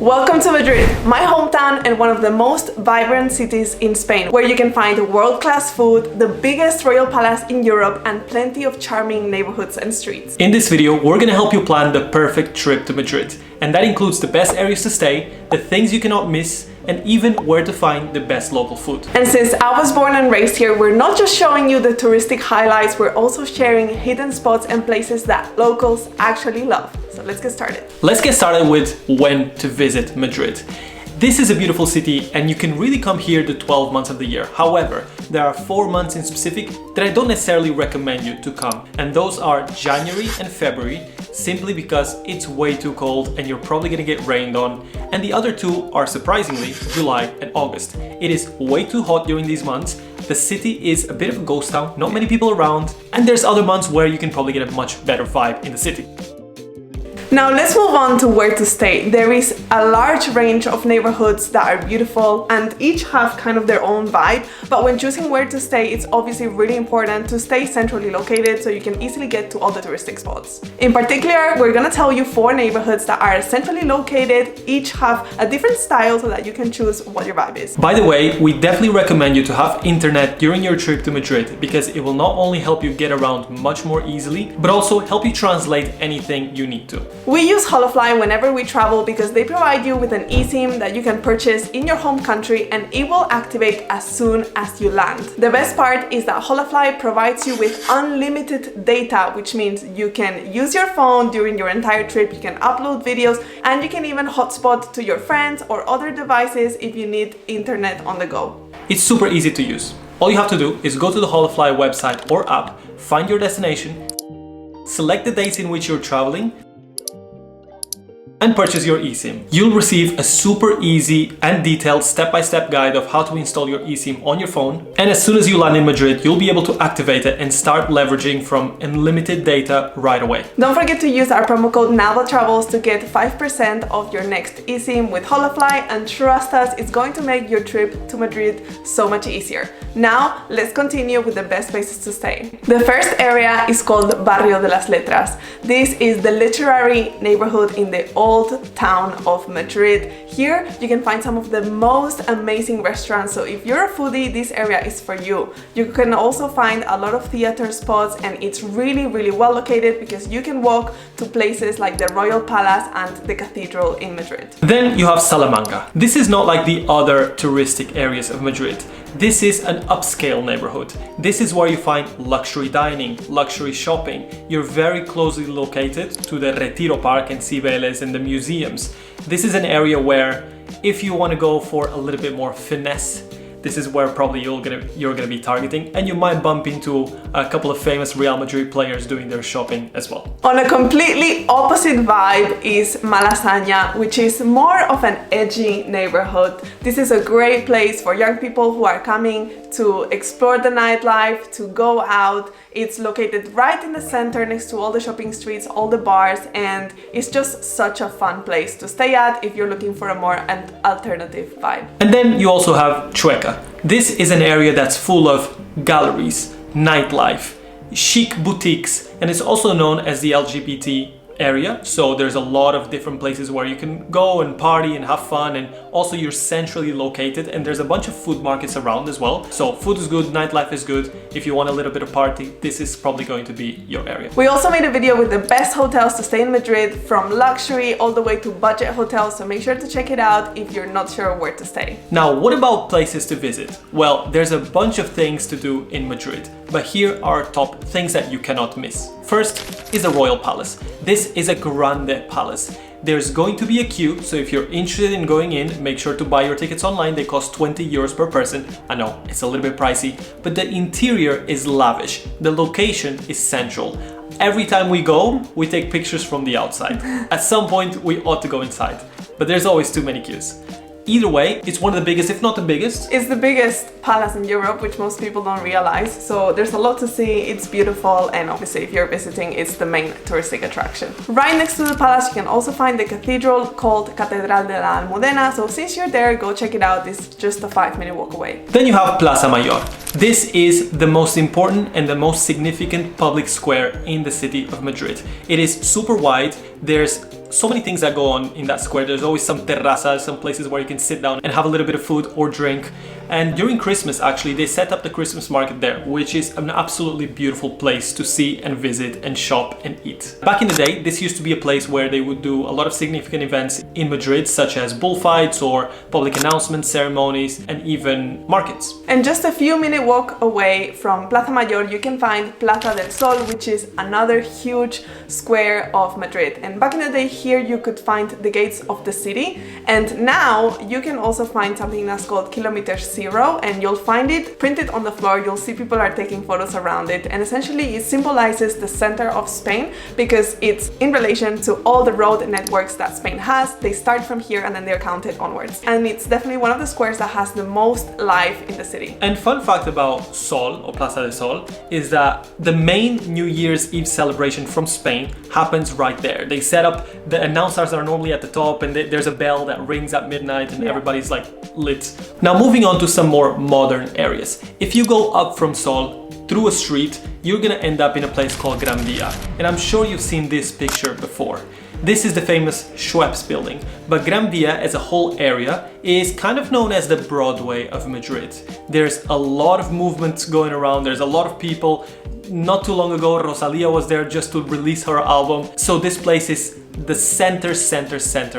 Welcome to Madrid, my hometown and one of the most vibrant cities in Spain, where you can find world-class food, the biggest royal palace in Europe, and plenty of charming neighborhoods and streets. In this video, we're gonna help you plan the perfect trip to Madrid, and that includes the best areas to stay, the things you cannot miss, and even where to find the best local food. And since I was born and raised here, we're not just showing you the touristic highlights, we're also sharing hidden spots and places that locals actually love. So let's get started. Let's get started with when to visit Madrid. This is a beautiful city and you can really come here the 12 months of the year. However, there are 4 months in specific that I don't necessarily recommend you to come. And those are January and February, simply because it's way too cold and you're probably gonna get rained on. And the other two are surprisingly July and August. It is way too hot during these months. The city is a bit of a ghost town, not many people around, and there's other months where you can probably get a much better vibe in the city. Now let's move on to where to stay. There is a large range of neighborhoods that are beautiful and each have kind of their own vibe, but when choosing where to stay, it's obviously really important to stay centrally located so you can easily get to all the touristic spots. In particular, we're gonna tell you 4 neighborhoods that are centrally located, each have a different style so that you can choose what your vibe is. By the way, we definitely recommend you to have internet during your trip to Madrid because it will not only help you get around much more easily, but also help you translate anything you need to. We use Holofly whenever we travel because they provide you with an eSIM that you can purchase in your home country and it will activate as soon as you land. The best part is that Holofly provides you with unlimited data, which means you can use your phone during your entire trip, you can upload videos, and you can even hotspot to your friends or other devices if you need internet on the go. It's super easy to use. All you have to do is go to the Holofly website or app, find your destination, select the dates in which you're traveling, and purchase your eSIM. You'll receive a super easy and detailed step-by-step guide of how to install your eSIM on your phone. And as soon as you land in Madrid, you'll be able to activate it and start leveraging from unlimited data right away. Don't forget to use our promo code NAVATravels to get 5% off your next eSIM with Holofly, and trust us, it's going to make your trip to Madrid so much easier. Now, let's continue with the best places to stay. The first area is called Barrio de las Letras. This is the literary neighborhood in the old town of Madrid. Here you can find some of the most amazing restaurants, so if you're a foodie, this area is for you. You can also find a lot of theater spots and it's really well located because you can walk to places like the Royal Palace and the Cathedral in Madrid. Then you have Salamanca. This is not like the other touristic areas of Madrid. This is an upscale neighborhood. This is where you find luxury dining, luxury shopping. You're very closely located to the Retiro Park and Cibeles and the museums. This is an area where if you want to go for a little bit more finesse, this is where probably you're gonna be targeting, and you might bump into a couple of famous Real Madrid players doing their shopping as well. On a completely opposite vibe is Malasaña, which is more of an edgy neighborhood. This is a great place for young people who are coming to explore the nightlife, to go out. It's located right in the center next to all the shopping streets, all the bars, and it's just such a fun place to stay at if you're looking for a more alternative vibe. And then you also have Chueca. This is an area that's full of galleries, nightlife, chic boutiques, and it's also known as the LGBT area. So there's a lot of different places where you can go and party and have fun, and also you're centrally located and there's a bunch of food markets around as well. So food is good, nightlife is good. If you want a little bit of party, this is probably going to be your area. We also made a video with the best hotels to stay in Madrid, from luxury all the way to budget hotels, so make sure to check it out if you're not sure where to stay. Now, what about places to visit? Well, there's a bunch of things to do in Madrid, but here are top things that you cannot miss. First is the Royal Palace. This is a grande palace. There's going to be a queue, so if you're interested in going in, make sure to buy your tickets online. They cost 20 euros per person. I know, it's a little bit pricey, but the interior is lavish. The location is central. Every time we go, we take pictures from the outside. At some point, we ought to go inside, but there's always too many queues. Either way, it's one of the biggest, if not the biggest. It's the biggest palace in Europe, which most people don't realize. So there's a lot to see, it's beautiful, and obviously if you're visiting, it's the main touristic attraction. Right next to the palace, you can also find the cathedral called Catedral de la Almudena. So since you're there, go check it out. It's just a 5-minute walk away. Then you have Plaza Mayor. This is the most important and the most significant public square in the city of Madrid. It is super wide. There's so many things that go on in that square. There's always some terrazas, some places where you can sit down and have a little bit of food or drink. And during Christmas, actually, they set up the Christmas market there, which is an absolutely beautiful place to see and visit and shop and eat. Back in the day, this used to be a place where they would do a lot of significant events in Madrid, such as bullfights or public announcements, ceremonies, and even markets. And just a few minute walk away from Plaza Mayor, you can find Plaza del Sol, which is another huge square of Madrid. And back in the day here, you could find the gates of the city. And now you can also find something that's called Kilometer Zero, and you'll find it printed on the floor. You'll see people are taking photos around it, and essentially it symbolizes the center of Spain because it's in relation to all the road networks that Spain has. They start from here and then they're counted onwards. And it's definitely one of the squares that has the most life in the city. And fun fact about Sol, or Plaza del Sol, is that the main New Year's Eve celebration from Spain happens right there. They set up, the announcers are normally at the top, and there's a bell that rings at midnight and everybody's like lit. Now moving on to some more modern areas. If you go up from Sol through a street, you're gonna end up in a place called Gran Via. And I'm sure you've seen this picture before. This is the famous Schweppes building, but Gran Via as a whole area is kind of known as the Broadway of Madrid. There's a lot of movement going around, there's a lot of people. Not too long ago, Rosalía was there just to release her album. So this place is the center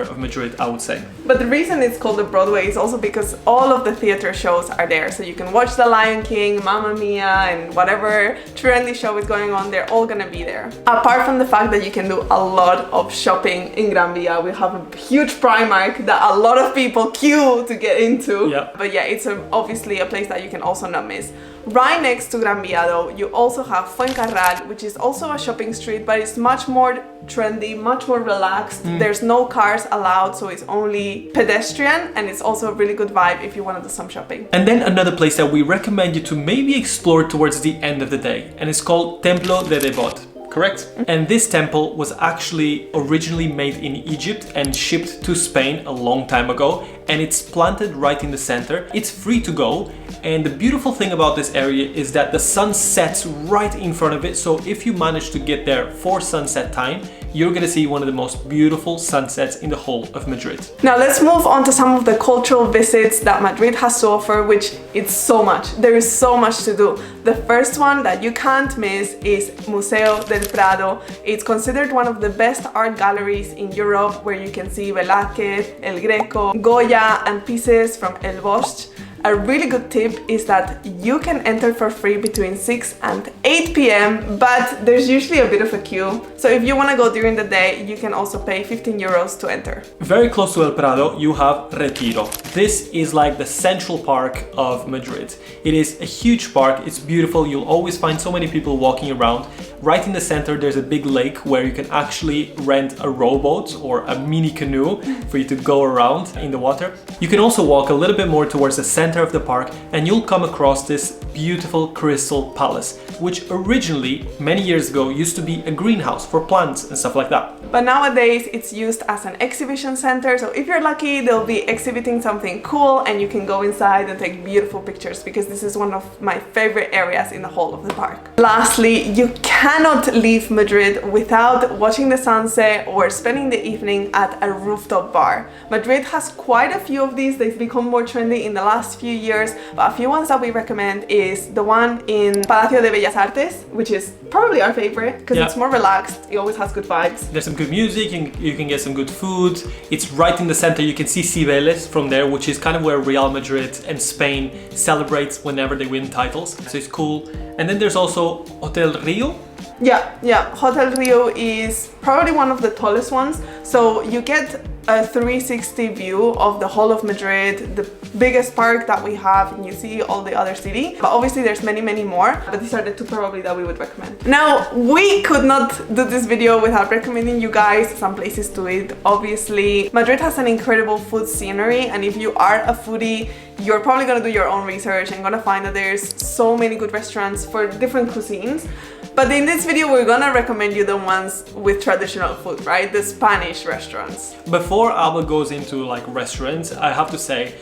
of Madrid, I would say. But the reason it's called the Broadway is also because all of the theater shows are there. So you can watch The Lion King, Mamma Mia, and whatever trendy show is going on, they're all gonna be there. Apart from the fact that you can do a lot of shopping in Gran Via, we have a huge Primark that a lot of people queue to get into. Yeah. But yeah, it's obviously a place that you can also not miss. Right next to Gran Via though, you also have Fuencarral, which is also a shopping street, but it's much more trendy, much more relaxed. There's no cars allowed, so it's only pedestrian, and it's also a really good vibe if you want to do some shopping. And then another place that we recommend you to maybe explore towards the end of the day, and it's called Templo de Devot. Correct? And this temple was actually originally made in Egypt and shipped to Spain a long time ago, and it's planted right in the center. It's free to go, and the beautiful thing about this area is that the sun sets right in front of it, so if you manage to get there for sunset time, you're gonna see one of the most beautiful sunsets in the whole of Madrid. Now let's move on to some of the cultural visits that Madrid has to offer, which it's so much. There is so much to do. The first one that you can't miss is Museo del Prado. It's considered one of the best art galleries in Europe, where you can see Velázquez, El Greco, Goya, and pieces from El Bosque. A really good tip is that you can enter for free between 6 and 8 p.m, but there's usually a bit of a queue. So if you want to go during the day, you can also pay 15 euros to enter. Very close to El Prado, you have Retiro. This is like the central park of Madrid. It is a huge park, it's beautiful, you'll always find so many people walking around. Right in the center, there's a big lake where you can actually rent a rowboat or a mini canoe for you to go around in the water. You can also walk a little bit more towards the center of the park, and you'll come across this beautiful crystal palace, which originally, many years ago, used to be a greenhouse for plants and stuff like that. But nowadays it's used as an exhibition center, so if you're lucky, they'll be exhibiting something cool and you can go inside and take beautiful pictures, because this is one of my favorite areas in the whole of the park. Lastly, you cannot leave Madrid without watching the sunset or spending the evening at a rooftop bar. Madrid has quite a few of these. They've become more trendy in the last few years, but a few ones that we recommend is the one in Palacio de Bellas Artes, which is probably our favorite because it's more relaxed. It always has good vibes. There's some good music, you can get some good food. It's right in the center. You can see Cibeles from there, which is kind of where Real Madrid and Spain celebrates whenever they win titles. So it's cool. And then there's also Hotel Rio. Yeah, Hotel Rio is probably one of the tallest ones. So you get a 360 view of the whole of Madrid, the biggest park that we have, and you see all the other city. But obviously there's many more, but these are the two probably that we would recommend. Now, we could not do this video without recommending you guys some places to eat. Obviously, Madrid has an incredible food scenery, and if you are a foodie, you're probably gonna do your own research and gonna find that there's so many good restaurants for different cuisines. But in this video, we're gonna recommend you the ones with traditional food, right? The Spanish restaurants. Before Alba goes into like restaurants, I have to say,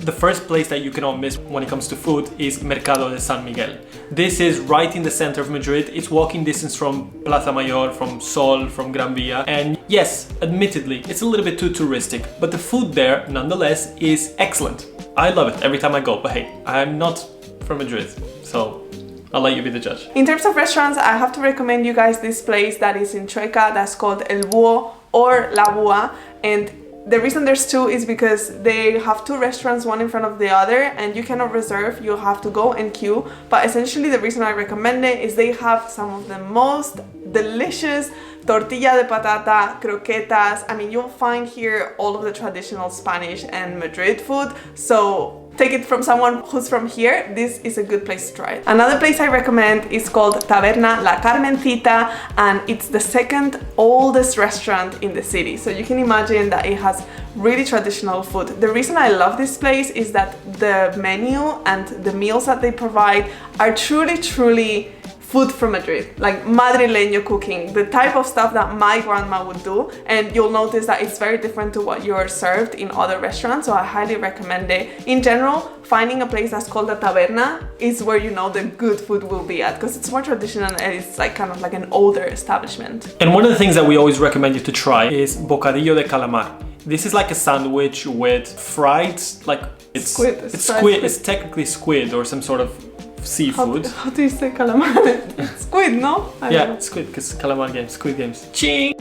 The first place that you cannot miss when it comes to food is Mercado de San Miguel. This is right in the center of Madrid. It's walking distance from Plaza Mayor, from Sol, from Gran Via. And yes, admittedly, it's a little bit too touristic, but the food there, nonetheless, is excellent. I love it every time I go, but hey, I'm not from Madrid, so I'll let you be the judge. In terms of restaurants, I have to recommend you guys this place that is in Chueca that's called El Búho or La Búa. And the reason there's two is because they have two restaurants, one in front of the other, and you cannot reserve, you have to go and queue. But essentially the reason I recommend it is they have some of the most delicious tortilla de patata, croquetas. I mean, you'll find here all of the traditional Spanish and Madrid food. So take it from someone who's from here, this is a good place to try it. Another place I recommend is called Taberna La Carmencita, and it's the second oldest restaurant in the city. So you can imagine that it has really traditional food. The reason I love this place is that the menu and the meals that they provide are truly food from Madrid, like Madrileña cooking, the type of stuff that my grandma would do, and you'll notice that it's very different to what you're served in other restaurants, so I highly recommend it. In general, finding a place that's called a taberna is where you know the good food will be at, because it's more traditional and it's like kind of like an older establishment. And one of the things that we always recommend you to try is bocadillo de calamar. This is like a sandwich with fried, like it's squid. It's technically squid or some sort of seafood. How do you say calamar? Squid, no? Yeah, squid, because calamar games, squid games. Ching!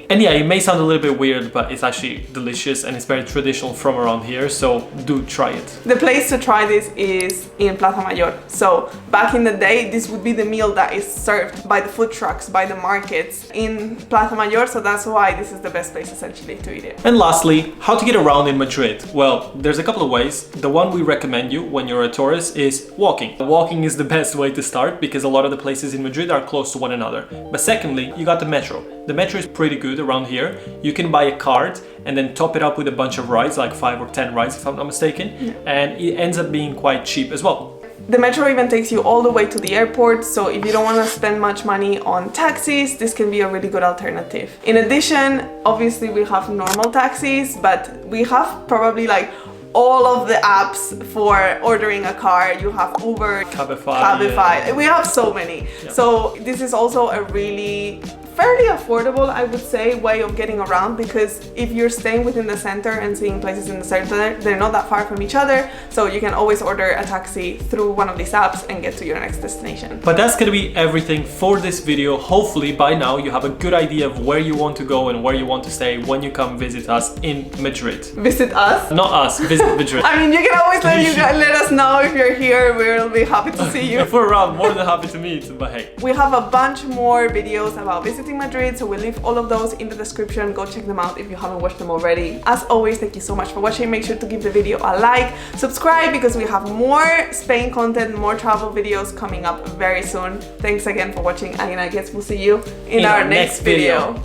And yeah, it may sound a little bit weird, but it's actually delicious and it's very traditional from around here, so do try it. The place to try this is in Plaza Mayor. So back in the day, this would be the meal that is served by the food trucks, by the markets in Plaza Mayor, so that's why this is the best place essentially to eat it. And lastly, how to get around in Madrid? Well, there's a couple of ways. The one we recommend you when you're a tourist is walking. Walking is the best way to start because a lot of the places in Madrid are close to one another. But secondly, you got the metro. The metro is pretty good around here. You can buy a card and then top it up with a bunch of rides, like 5 or 10 rides if I'm not mistaken, and it ends up being quite cheap as well. The metro even takes you all the way to the airport, so if you don't want to spend much money on taxis, this can be a really good alternative. In addition, obviously we have normal taxis, but we have probably like all of the apps for ordering a car. You have Uber, Cabify. We have so many. Yeah. So this is also a really fairly affordable, I would say, way of getting around, because if you're staying within the center and seeing places in the center, they're not that far from each other, so you can always order a taxi through one of these apps and get to your next destination. But that's gonna be everything for this video. Hopefully by now you have a good idea of where you want to go and where you want to stay when you come visit us in Madrid. Visit us? Not us, visit Madrid. I mean, you can always let us know if you're here. We'll be happy to see you. If we're around, more than happy to meet, but hey. We have a bunch more videos about visiting Madrid, so we'll leave all of those in the description. Go check them out if you haven't watched them already. As always, thank you so much for watching. Make sure to give the video a like, subscribe, because we have more Spain content, more travel videos coming up very soon. Thanks again for watching, and I guess we'll see you in our next video.